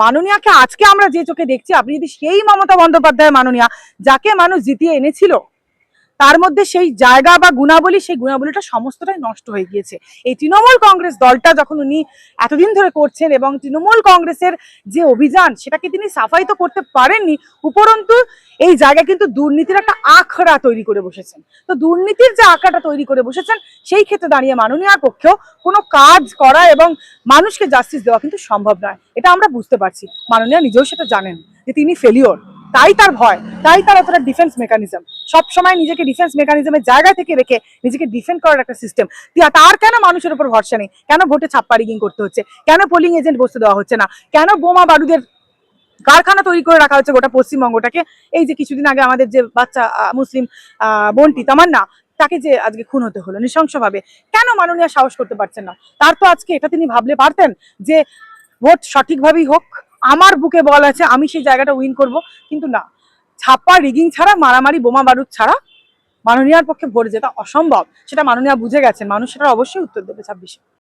মাননীয়াকে আজকে আমরা যে চোখে দেখছি, আপনি যদি সেই মমতা বন্দ্যোপাধ্যায় মাননীয়া যাকে মানুষ জিতিয়ে এনেছিল, তার মধ্যে সেই জায়গা বা গুণাবলী, সেই গুণাবলীটা সমস্তটাই নষ্ট হয়ে গিয়েছে। এই তৃণমূল কংগ্রেস দলটা যখন উনি এতদিন ধরে করছেন এবং তৃণমূল কংগ্রেসের যে অভিযান সেটাকে তিনি সাফাই তো করতে পারেননি, উপরন্তু এই জায়গায় কিন্তু দুর্নীতির একটা আখড়া তৈরি করে বসেছেন। তো দুর্নীতির যে আখড়াটা তৈরি করে বসেছেন, সেই ক্ষেত্রে দাঁড়িয়ে মাননীয়ার পক্ষেও কোনো কাজ করা এবং মানুষকে জাস্টিস দেওয়া কিন্তু সম্ভব নয়, এটা আমরা বুঝতে পারছি। মাননীয়া নিজেও সেটা জানেন যে তিনি ফেলিওর, তাই তার ভয়, তাই তার অতটা ডিফেন্স মেকানিজম, সবসময় নিজেকে ডিফেন্স মেকানিজমের জায়গা থেকে রেখে নিজেকে ডিফেন্ড করার একটা সিস্টেম। তার কেন মানুষের উপর ভরসা নেই? কেন ভোটে ছাপ্পা রিগিং করতে হচ্ছে? কেন পোলিং এজেন্ট বসতে দেওয়া হচ্ছে না? কেন বোমা বারুদের কারখানা তৈরি করে রাখা হচ্ছে গোটা পশ্চিমবঙ্গটাকে? এই যে কিছুদিন আগে আমাদের যে বাচ্চা মুসলিম বোনটি তামান্না, তাকে যে আজকে খুন হতে হলো নৃশংসভাবে, কেন মাননীয় সাহস করতে পারছেন না? তার তো আজকে এটা তিনি ভাবলে পারতেন যে ভোট সঠিকভাবেই হোক, আমার বুকে বল আছে, আমি সেই জায়গাটা উইন করব, কিন্তু না, ছাপ্পা রিগিং ছাড়া, মারামারি বোমা বারুদ ছাড়া মাননীয়ার পক্ষে ভোট জেতা অসম্ভব। সেটা মাননীয়া বুঝে গেছেন, মানুষ সেটা অবশ্যই উত্তর দেবে 26-এ।